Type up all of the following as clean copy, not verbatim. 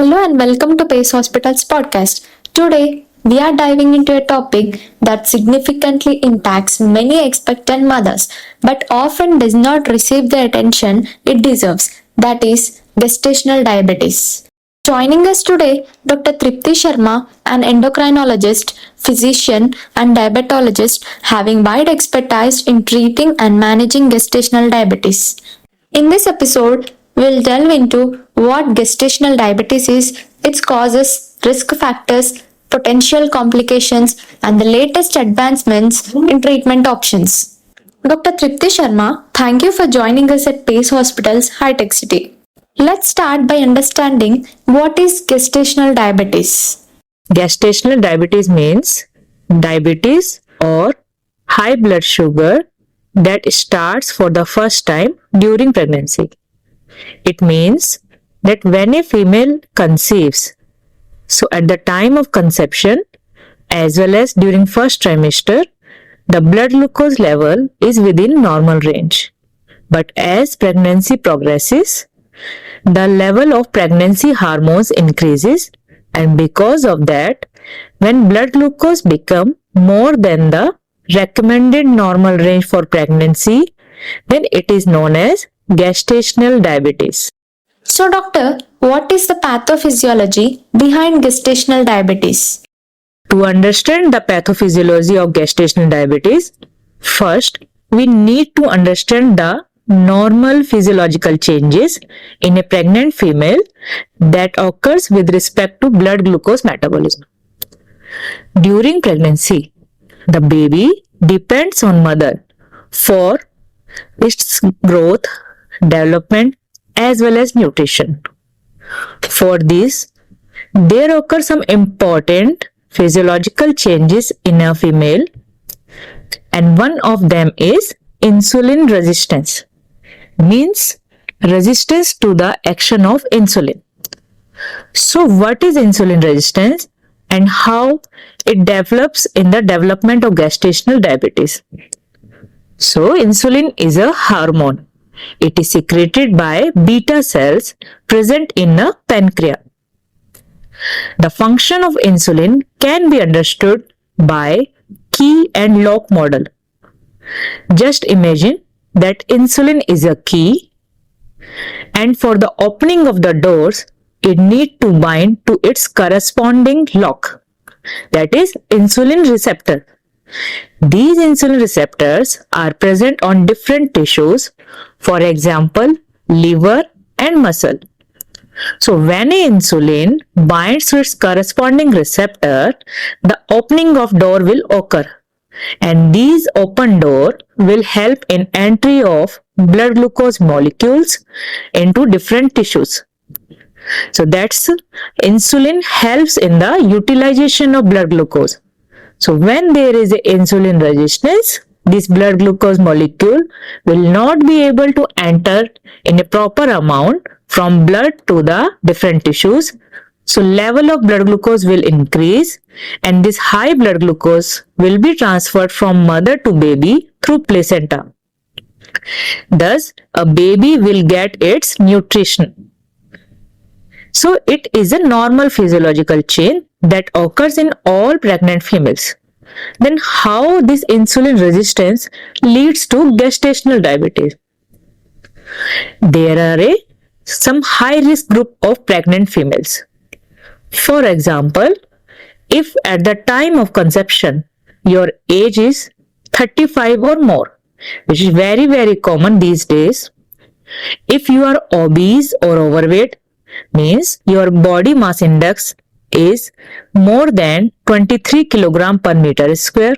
Hello and welcome to Pace Hospital's podcast. Today, we are diving into a topic that significantly impacts many expectant mothers but often does not receive the attention it deserves, that is, gestational diabetes. Joining us today, Dr. Tripti Sharma, an endocrinologist, physician, and diabetologist having wide expertise in treating and managing gestational diabetes. In this episode, we'll delve into what gestational diabetes is, its causes, risk factors, potential complications, and the latest advancements in treatment options. Dr. Tripti Sharma, thank you for joining us at Pace Hospital's High Tech City. Let's start by understanding what is gestational diabetes. Gestational diabetes means diabetes or high blood sugar that starts for the first time during pregnancy. It means that when a female conceives, so at the time of conception as well as during first trimester, the blood glucose level is within normal range. But as pregnancy progresses, the level of pregnancy hormones increases, and because of that, when blood glucose becomes more than the recommended normal range for pregnancy, then it is known as gestational diabetes. So, doctor, what is the pathophysiology behind gestational diabetes? To understand the pathophysiology of gestational diabetes, first we need to understand the normal physiological changes in a pregnant female that occurs with respect to blood glucose metabolism. During pregnancy, the baby depends on mother for its growth, development as well as nutrition. For this, there occur some important physiological changes in a female, and one of them is insulin resistance, means resistance to the action of insulin. So what is insulin resistance and how it develops in the development of gestational diabetes? So insulin is a hormone. It is secreted by beta cells present in the pancreas. The function of insulin can be understood by key and lock model. Just imagine that insulin is a key, and for the opening of the doors, it needs to bind to its corresponding lock, that is insulin receptor. These insulin receptors are present on different tissues, for example, liver and muscle. So when insulin binds to its corresponding receptor, the opening of door will occur, and these open door will help in entry of blood glucose molecules into different tissues. So that's insulin helps in the utilization of blood glucose. So when there is insulin resistance, this blood glucose molecule will not be able to enter in a proper amount from blood to the different tissues. So level of blood glucose will increase, and this high blood glucose will be transferred from mother to baby through placenta. Thus, a baby will get its nutrition. So it is a normal physiological chain that occurs in all pregnant females. Then how this insulin resistance leads to gestational diabetes? There are some high risk group of pregnant females. For example, if at the time of conception your age is 35 or more, which is very common these days, if you are obese or overweight, means your body mass index is more than 23 kg per meter square.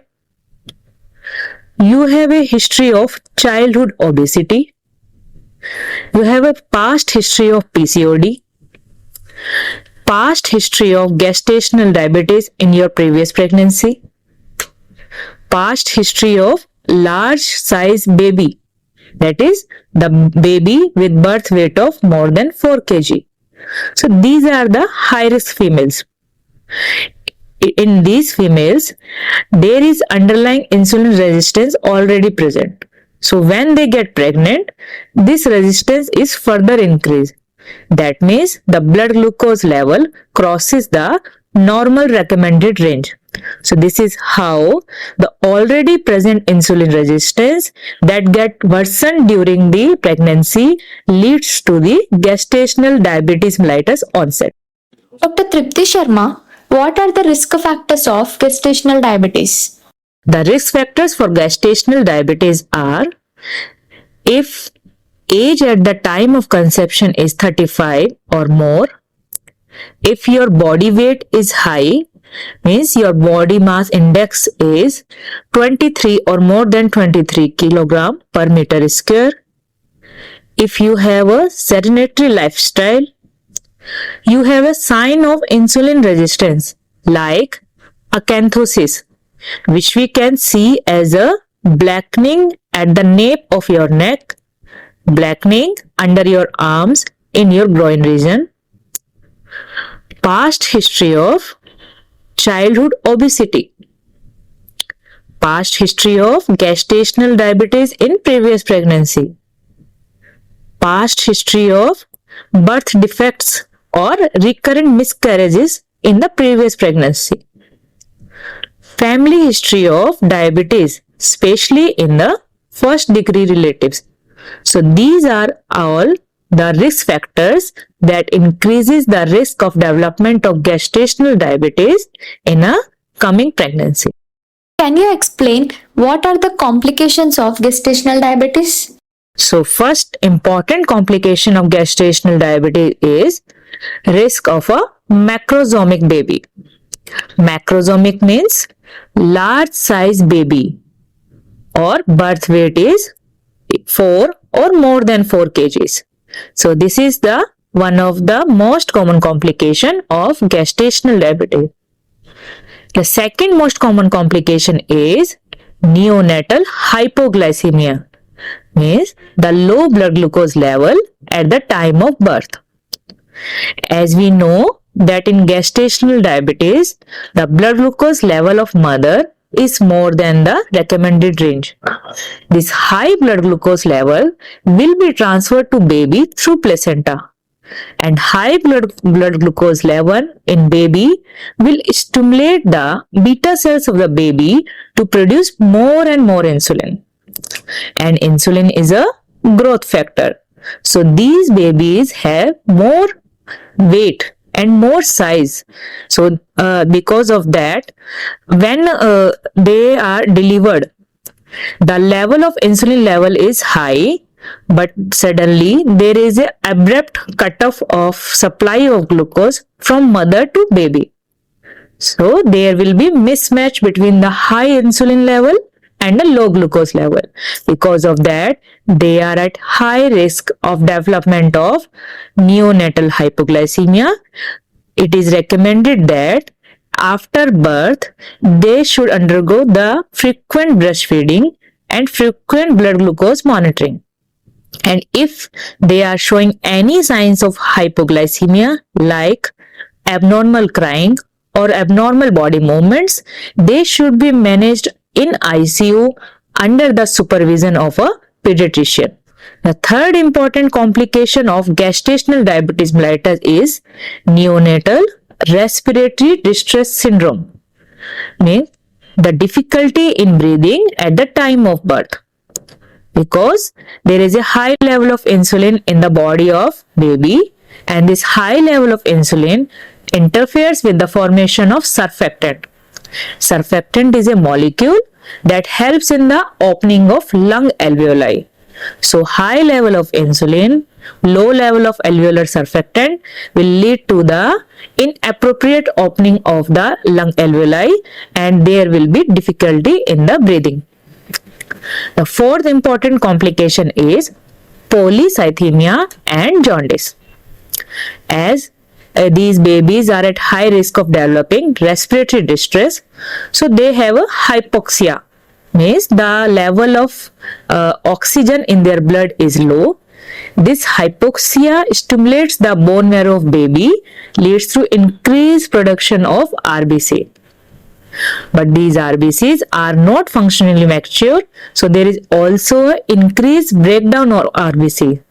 You have a history of childhood obesity. You have a past history of PCOD, past history of gestational diabetes in your previous pregnancy, past history of large size baby, that is the baby with birth weight of more than 4 kg. So these are the high risk females. In these females, there is underlying insulin resistance already present. So when they get pregnant, this resistance is further increased. That means the blood glucose level crosses the normal recommended range. So this is how the already present insulin resistance that get worsened during the pregnancy leads to the gestational diabetes mellitus onset. Dr. Tripti Sharma, what are the risk factors of gestational diabetes? The risk factors for gestational diabetes are: if age at the time of conception is 35 or more, if your body weight is high, means your body mass index is 23 or more than 23 kilogram per meter square, if you have a sedentary lifestyle, you have a sign of insulin resistance like acanthosis, which we can see as a blackening at the nape of your neck, blackening under your arms in your groin region, past history of childhood obesity, past history of gestational diabetes in previous pregnancy, past history of birth defects or recurrent miscarriages in the previous pregnancy, family history of diabetes, especially in the first degree relatives. So these are all the risk factors that increases the risk of development of gestational diabetes in a coming pregnancy. Can you explain what are the complications of gestational diabetes? So first important complication of gestational diabetes is risk of a macrosomic baby. Macrosomic means large size baby or birth weight is 4 or more than 4 kgs. So this is the one of the most common complication of gestational diabetes. The second most common complication is neonatal hypoglycemia, means the low blood glucose level at the time of birth. As we know that in gestational diabetes, the blood glucose level of mother is more than the recommended range. This high blood glucose level will be transferred to baby through placenta, and high blood glucose level in baby will stimulate the beta cells of the baby to produce more and more insulin. And insulin is a growth factor. So these babies have more weight and more size. So because of that, when they are delivered, the level of insulin level is high, but suddenly there is a abrupt cutoff of supply of glucose from mother to baby. So there will be mismatch between the high insulin level and the low glucose level. Because of that, they are at high risk of development of neonatal hypoglycemia. It is recommended that after birth, they should undergo the frequent breastfeeding and frequent blood glucose monitoring. And if they are showing any signs of hypoglycemia like abnormal crying or abnormal body movements, they should be managed in ICU under the supervision of a pediatrician. The third important complication of gestational diabetes mellitus is neonatal respiratory distress syndrome, means the difficulty in breathing at the time of birth, because there is a high level of insulin in the body of baby, and this high level of insulin interferes with the formation of surfactant. Surfactant is a molecule that helps in the opening of lung alveoli. So high level of insulin, low level of alveolar surfactant will lead to the inappropriate opening of the lung alveoli, and there will be difficulty in the breathing. The fourth important complication is polycythemia and jaundice. As these babies are at high risk of developing respiratory distress, so they have a hypoxia, means the level of oxygen in their blood is low. This hypoxia stimulates the bone marrow of baby, leads to increased production of RBC. But these RBCs are not functionally mature, so there is also increased breakdown of RBC.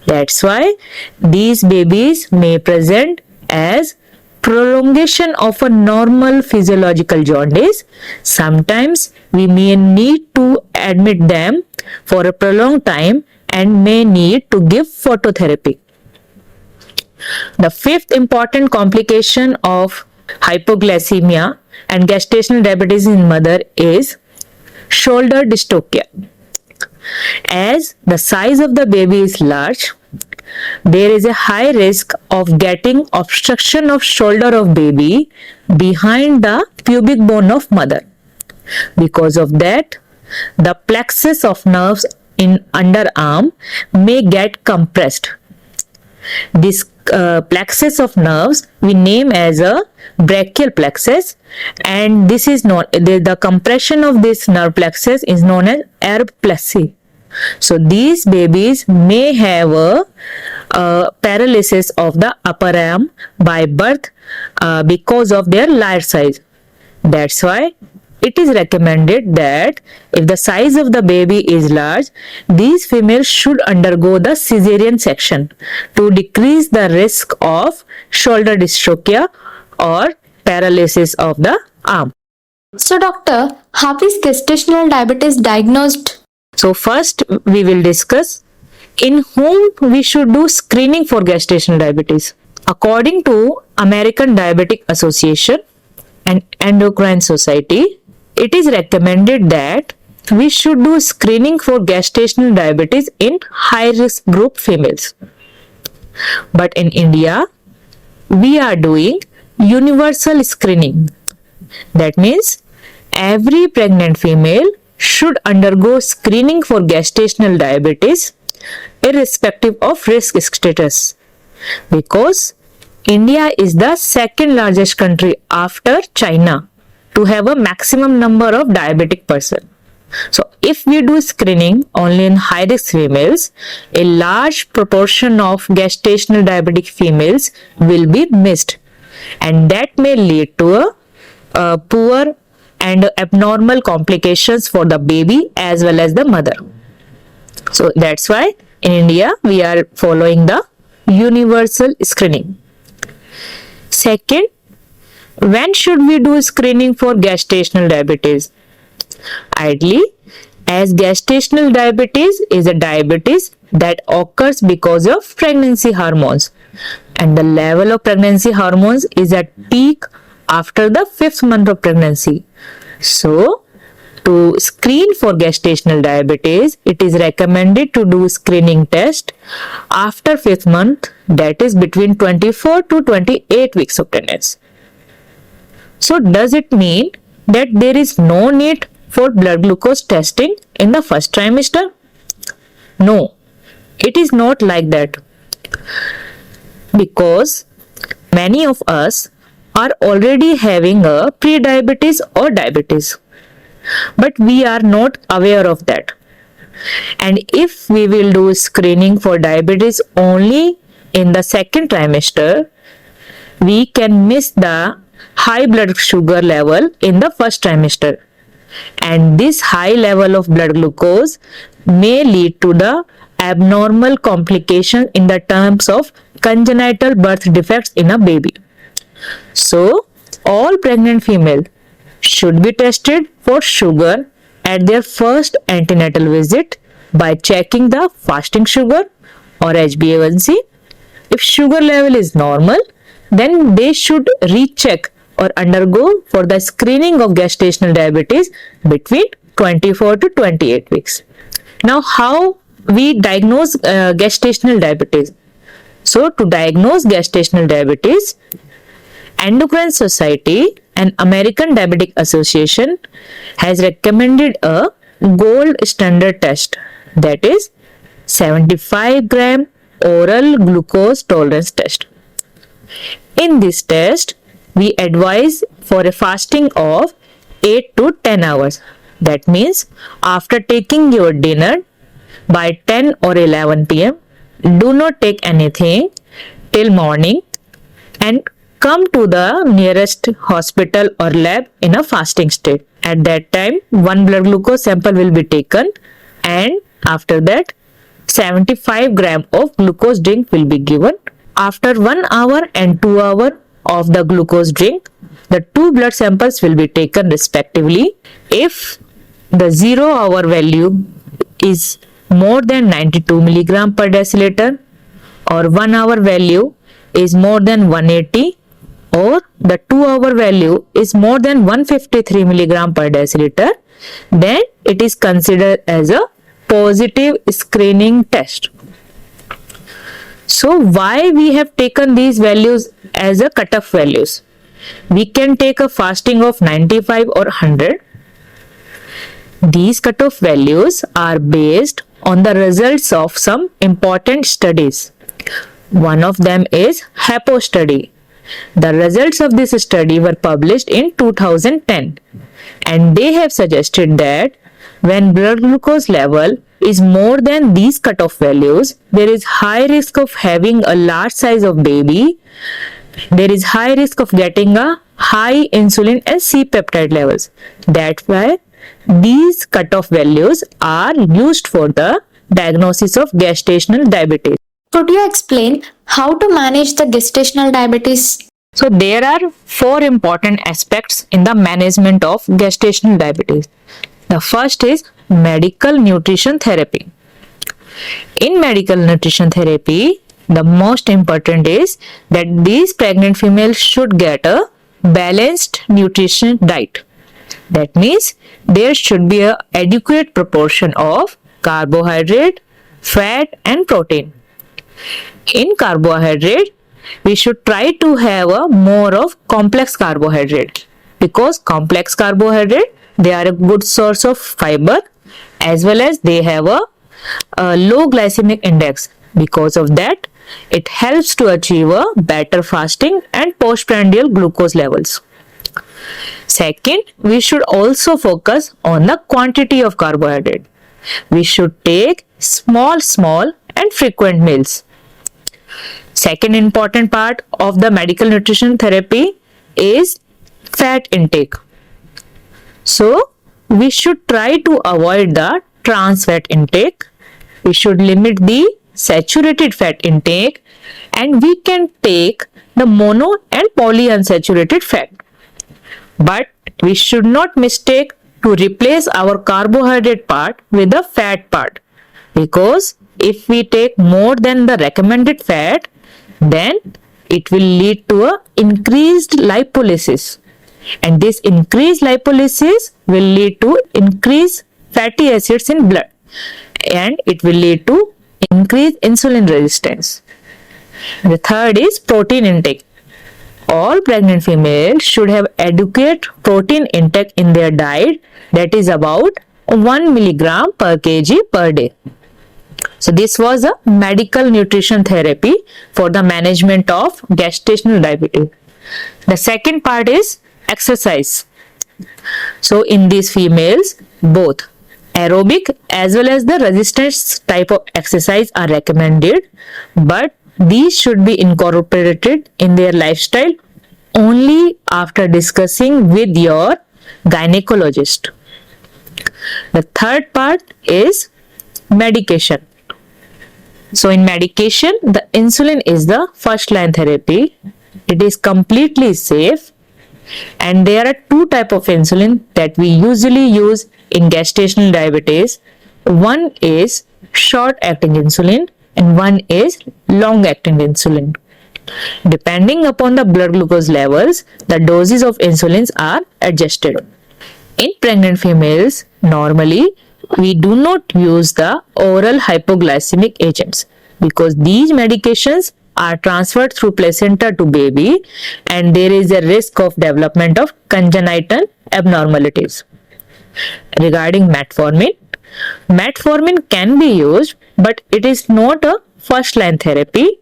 That's why these babies may present as prolongation of a normal physiological jaundice. Sometimes we may need to admit them for a prolonged time and may need to give phototherapy. The fifth important complication of hypoglycemia and gestational diabetes in mother is shoulder dystocia. As the size of the baby is large, there is a high risk of getting obstruction of shoulder of baby behind the pubic bone of mother. Because of that, the plexus of nerves in underarm may get compressed. This plexus of nerves we name as a brachial plexus, and this is known, the compression of this nerve plexus is known as areoplexy. So these babies may have a paralysis of the upper arm by birth because of their large size. That's why it is recommended that if the size of the baby is large, these females should undergo the cesarean section to decrease the risk of shoulder dystocia or paralysis of the arm. So, doctor, how is gestational diabetes diagnosed? So first we will discuss in whom we should do screening for gestational diabetes. According to American Diabetic Association and Endocrine Society, it is recommended that we should do screening for gestational diabetes in high risk group females. But in India, we are doing universal screening. That means every pregnant female should undergo screening for gestational diabetes irrespective of risk status, because India is the second largest country after China to have a maximum number of diabetic person. So if we do screening only in high risk females, a large proportion of gestational diabetic females will be missed, and that may lead to a poor and abnormal complications for the baby as well as the mother. So that's why in India we are following the universal screening. Second, when should we do screening for gestational diabetes? Ideally, as gestational diabetes is a diabetes that occurs because of pregnancy hormones, and the level of pregnancy hormones is at peak after the 5th month of pregnancy. So, to screen for gestational diabetes, it is recommended to do screening test after 5th month, that is between 24 to 28 weeks of pregnancy. So, does it mean that there is no need for blood glucose testing in the first trimester? No, it is not like that, because many of us are already having a pre-diabetes or diabetes, but we are not aware of that. And if we will do screening for diabetes only in the second trimester, we can miss the high blood sugar level in the first trimester, and this high level of blood glucose may lead to the abnormal complication in the terms of congenital birth defects in a baby. So, all pregnant females should be tested for sugar at their first antenatal visit by checking the fasting sugar or HbA1c. If sugar level is normal, then they should recheck or undergo for the screening of gestational diabetes between 24 to 28 weeks. Now, how we diagnose gestational diabetes? So, to diagnose gestational diabetes, Endocrine Society and American Diabetic Association has recommended a gold standard test, that is 75 gram oral glucose tolerance test. In this test, we advise for a fasting of 8 to 10 hours. That means after taking your dinner by 10 or 11 pm, do not take anything till morning and come to the nearest hospital or lab in a fasting state. At that time, one blood glucose sample will be taken, and after that, 75 gram of glucose drink will be given. After 1 hour and 2 hour of the glucose drink, the two blood samples will be taken respectively. If the 0 hour value is more than 92 milligram per deciliter, or 1 hour value is more than 180, or the 2 hour value is more than 153 milligram per deciliter, then it is considered as a positive screening test. So why we have taken these values as a cutoff values? We can take a fasting of 95 or 100. These cutoff values are based on the results of some important studies. One of them is HAPO study. The results of this study were published in 2010, and they have suggested that when blood glucose level is more than these cutoff values, there is high risk of having a large size of baby. There is high risk of getting a high insulin and C-peptide levels. That's why these cutoff values are used for the diagnosis of gestational diabetes. Could you explain how to manage the gestational diabetes? So there are 4 important aspects in the management of gestational diabetes. The first is medical nutrition therapy. In medical nutrition therapy, the most important is that these pregnant females should get a balanced nutrition diet. That means there should be an adequate proportion of carbohydrate, fat and protein. In carbohydrate, we should try to have a more of complex carbohydrate, because complex carbohydrate, they are a good source of fiber, as well as they have a low glycemic index. Because of that, it helps to achieve a better fasting and postprandial glucose levels. Second, we should also focus on the quantity of carbohydrate. We should take small and frequent meals. Second important part of the medical nutrition therapy is fat intake. So, we should try to avoid the trans fat intake. We should limit the saturated fat intake, and we can take the mono and polyunsaturated fat. But we should not mistake to replace our carbohydrate part with the fat part, because if we take more than the recommended fat, then it will lead to a increased lipolysis, and this increased lipolysis will lead to increased fatty acids in blood, and it will lead to increased insulin resistance. The third is protein intake. All pregnant females should have adequate protein intake in their diet, that is about 1 milligram per kg per day. So this was a medical nutrition therapy for the management of gestational diabetes. The second part is exercise. So in these females, both aerobic as well as the resistance type of exercise are recommended, but these should be incorporated in their lifestyle only after discussing with your gynecologist. The third part is medication. So in medication, the insulin is the first line therapy. It is completely safe, and there are 2 types of insulin that we usually use in gestational diabetes. One is short acting insulin and one is long acting insulin. Depending upon the blood glucose levels, the doses of insulins are adjusted. In pregnant females, normally we do not use the oral hypoglycemic agents, because these medications are transferred through placenta to baby, and there is a risk of development of congenital abnormalities. Regarding metformin, metformin can be used, but it is not a first line therapy,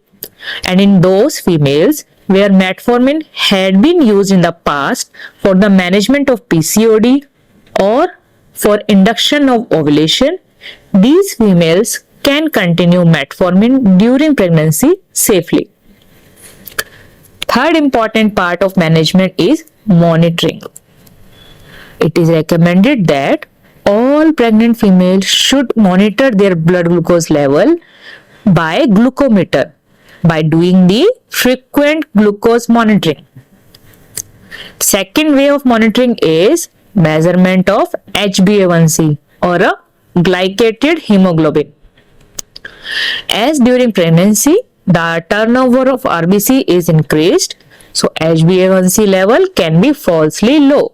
and in those females where metformin had been used in the past for the management of PCOD or for induction of ovulation, these females can continue metformin during pregnancy safely. Third important part of management is monitoring. It is recommended that all pregnant females should monitor their blood glucose level by glucometer by doing the frequent glucose monitoring. Second way of monitoring is measurement of HbA1c or a glycated hemoglobin. As during pregnancy, the turnover of RBC is increased, so HbA1c level can be falsely low.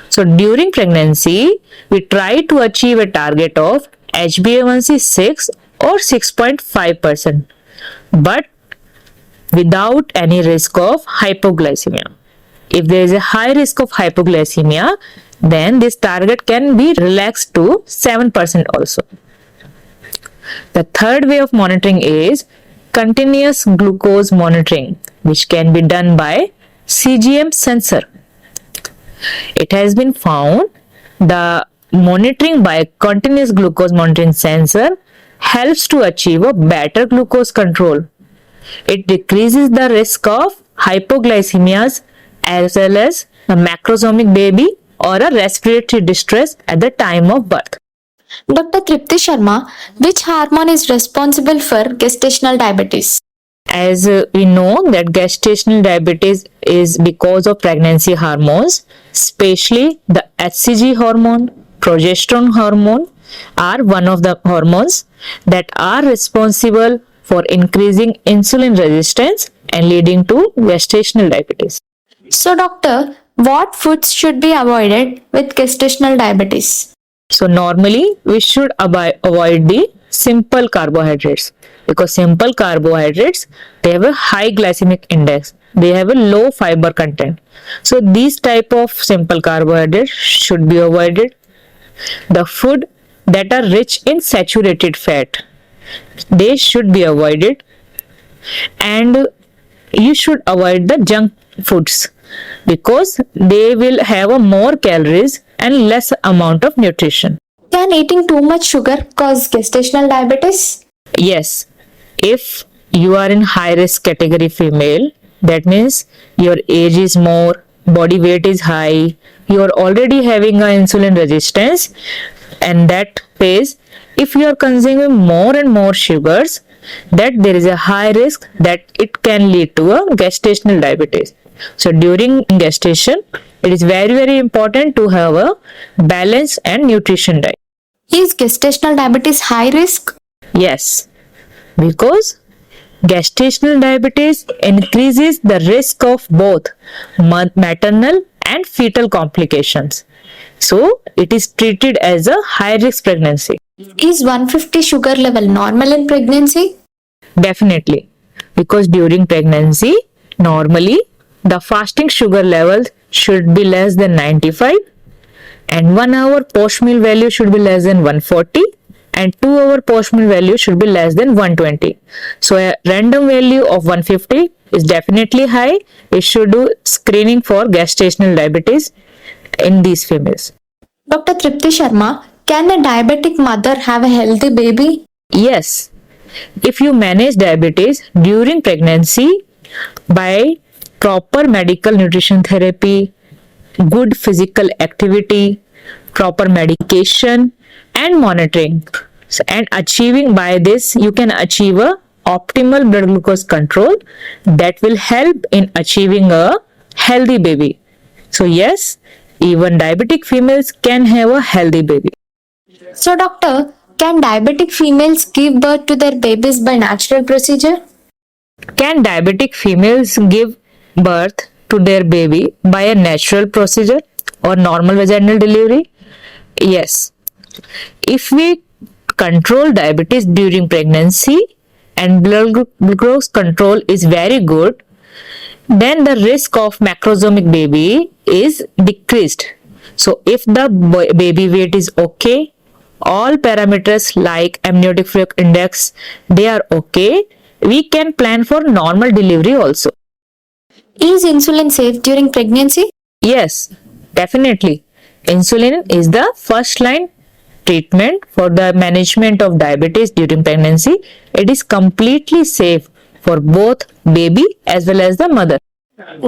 So during pregnancy, we try to achieve a target of HbA1c 6 or 6.5%, but without any risk of hypoglycemia. If there is a high risk of hypoglycemia, then this target can be relaxed to 7% also. The third way of monitoring is continuous glucose monitoring, which can be done by CGM sensor. It has been found the monitoring by continuous glucose monitoring sensor helps to achieve a better glucose control. It decreases the risk of hypoglycemias as well as a macrosomic baby or a respiratory distress at the time of birth. Dr. Tripti Sharma, which hormone is responsible for gestational diabetes? As we know that gestational diabetes is because of pregnancy hormones, especially the HCG hormone, progesterone hormone are one of the hormones that are responsible for increasing insulin resistance and leading to gestational diabetes. So, doctor, what foods should be avoided with gestational diabetes? So normally we should avoid the simple carbohydrates because simple carbohydrates, they have a high glycemic index, they have a low fiber content. So these type of simple carbohydrates should be avoided. The food that are rich in saturated fat, they should be avoided, and you should avoid the junk foods because they will have a more calories and less amount of nutrition. Can eating too much sugar cause gestational diabetes? Yes, if you are in high risk category female, that means your age is more, body weight is high, you are already having a insulin resistance, and that phase, if you are consuming more and more sugars, that there is a high risk that it can lead to a gestational diabetes. So during gestation, it is very important to have a balanced and nutrition diet. Is gestational diabetes high risk? Yes, because gestational diabetes increases the risk of both maternal and fetal complications. So it is treated as a high risk pregnancy. Is 150 sugar level normal in pregnancy? Definitely, because during pregnancy, normally the fasting sugar levels should be less than 95 and 1 hour post meal value should be less than 140 and 2 hour post meal value should be less than 120. So a random value of 150 is definitely high. We should do screening for gestational diabetes in these females. Dr. Tripti Sharma, can a diabetic mother have a healthy baby? Yes, if you manage diabetes during pregnancy by proper medical nutrition therapy, good physical activity, proper medication and monitoring, and achieving by this you can achieve a optimal blood glucose control that will help in achieving a healthy baby. So yes, even diabetic females can have a healthy baby. So, doctor, can diabetic females give birth to their babies by natural procedure? Can diabetic females give birth to their baby by a natural procedure or normal vaginal delivery? Yes. If we control diabetes during pregnancy and blood glucose control is very good, then the risk of macrosomic baby is decreased. So if the baby weight is okay, all parameters like amniotic fluid index, they are okay, we can plan for normal delivery also. Is insulin safe during pregnancy? Yes, definitely. Insulin is the first line treatment for the management of diabetes during pregnancy. It is completely safe for both baby as well as the mother.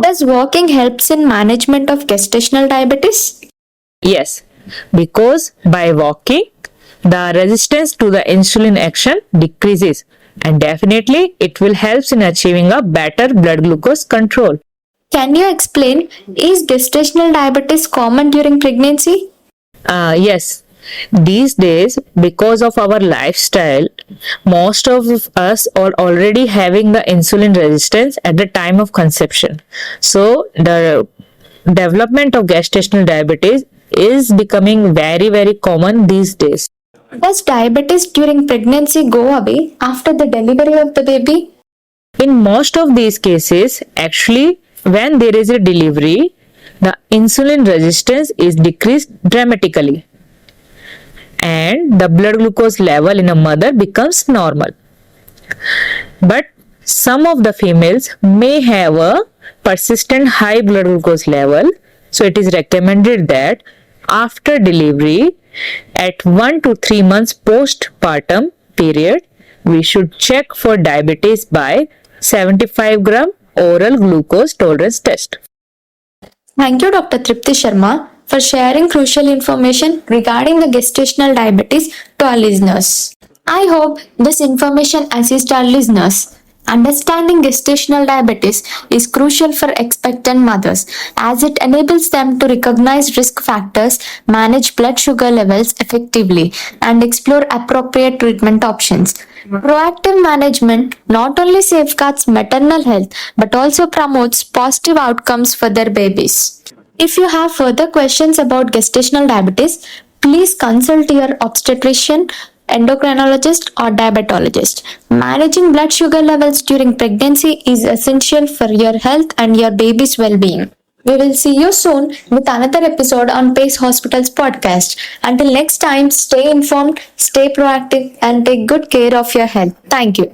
Does walking helps in management of gestational diabetes? Yes, because by walking, the resistance to the insulin action decreases, and definitely it will help in achieving a better blood glucose control. Can you explain, is gestational diabetes common during pregnancy? Yes, these days, because of our lifestyle, most of us are already having the insulin resistance at the time of conception. So, the development of gestational diabetes is becoming very, very common these days. Does diabetes during pregnancy go away after the delivery of the baby? In most of these cases, actually, when there is a delivery, the insulin resistance is decreased dramatically and the blood glucose level in a mother becomes normal. But some of the females may have a persistent high blood glucose level, so it is recommended that after delivery, at 1 to 3 months postpartum period, we should check for diabetes by 75 gram oral glucose tolerance test. Thank you, Dr. Tripti Sharma, for sharing crucial information regarding the gestational diabetes to our listeners. I hope this information assists our listeners. Understanding gestational diabetes is crucial for expectant mothers as it enables them to recognize risk factors, manage blood sugar levels effectively, and explore appropriate treatment options. Proactive management not only safeguards maternal health but also promotes positive outcomes for their babies. If you have further questions about gestational diabetes, please consult your obstetrician, endocrinologist, or diabetologist. Managing blood sugar levels during pregnancy is essential for your health and your baby's well being. We will see you soon with another episode on Pace Hospital's podcast. Until next time, stay informed, stay proactive, and take good care of your health. Thank you.